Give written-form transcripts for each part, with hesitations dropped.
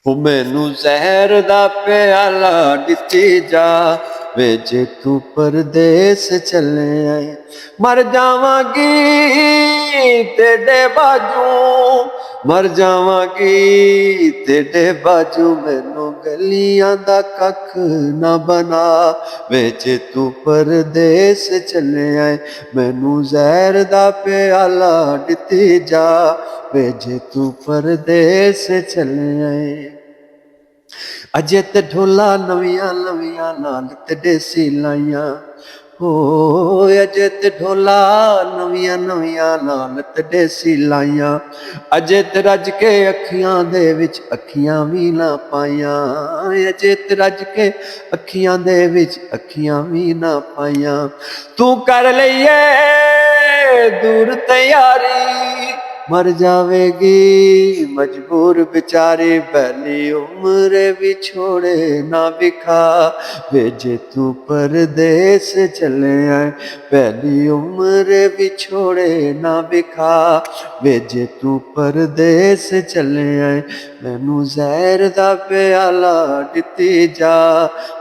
हो मैनू जहर दा प्याला दिती जा वे जे तू परदेस चले आए मर जावांगी तेरे बाजू मर जावांगी तेरे बाजू मैनू गलियां दा कख ना बना वे जे तू परदेस चले आए मैनू जहर दा प्याला दिती जा वे जे तू परदेस चले आए अजे ते ढोला नवियां नवियां नाल ते देसी लाइयां हो अजे ते ढोला नवियां नवियां नाल ते देसी लाइयां अजे ते रज के अखियां दे विच अखियां भी ना पाइयां अजे ते रज के अखियां दे विच अखियां भी ना पाइयां तू कर लईए दूर तैयारी मर जावेगी मजबूर बेचारी पहली उम्र भी छोड़े ना बिखा वे जे तू परदेस चले आए पहली उम्र भी छोड़े ना बिखा वे जे तू परदेस चले आए मैनू जहर दा प्याला दिती जा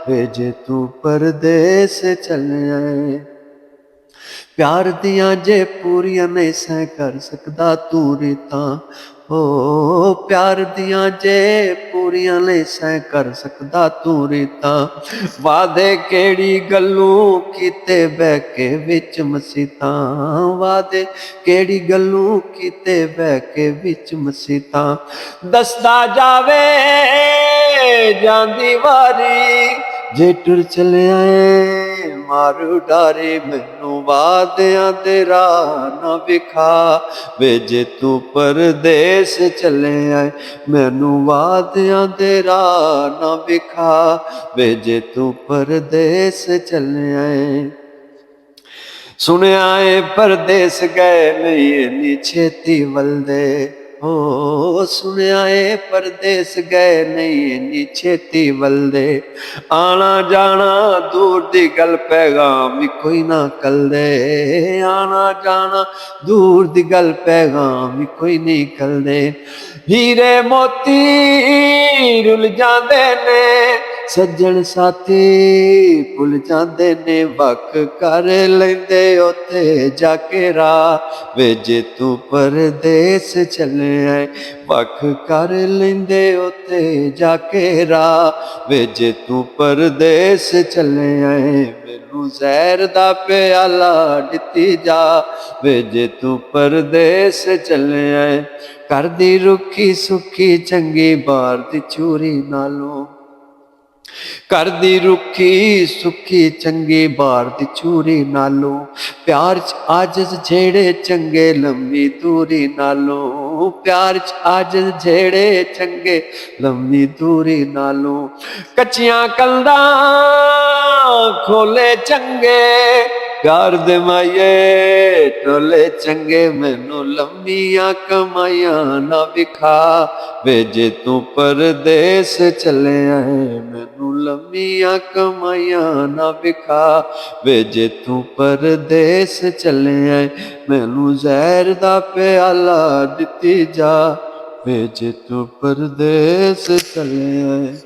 वे जे तू परदेस चले आए प्यार दियां जे पूरियां नहीं सह कर सकदा तू रीतां हो प्यार दियां जे पूरियां नहीं सह कर सकदा तू रीतां वादे केड़ी गल्लू कीते बह के विच मसीतां वादे केड़ी गल्लू कीते बह के विच मसीतां दसदा जावे जांदी वारी जे टुर चले आए मारू डारे मैनू वादियां दे राह ना विखा वे जे तू परदेस चले आए मैनू वादियां दे राह ना विखा वे जे तू परदेस चले आए सुनिया है परदेस गए नहीं इन्नी छेती वलदे हो सुनिया है परदेस गए नहीं इन्नी छेती वलदे आना जाना दूर दी गल पैगाम भी कोई ना कल दे आना जाना दूर दी गल पैगाम भी कोई नहीं कल दे हीरे मोती रुल जाते ने सज्जन साथी भुल जाते ने वक कर लेंदे उत्थे जाके राह वे जे तू परदेस चले आए वक कर लेंदे उत्थे जाके राह वे जे तू परदेस चले आए मैनू जहर दा प्याला दिती जा वे जे तू परदेस चले आए कर दी रुखी सुखी चंगी बार दी चूरी नालों कर दी रुखी सुखी चंगी बार दी चूरी नालों प्यार च आजज जेड़े चंगे लंबी दूरी नालों प्यार च आजज जेड़े चंगे लंबी दूरी नालों कच्चियां कंधां खोले चंगे प्यार दे माइये टोले चंगे मैनू लंबियां कमाइयां ना विखा वे जे तू परदेस चले आए मैनू लंबियां कमाइयां ना विखा वे जे तू परदेस चले आए मैनू जहर दा प्याला दिती जा वे जे तू परदेस चले आए।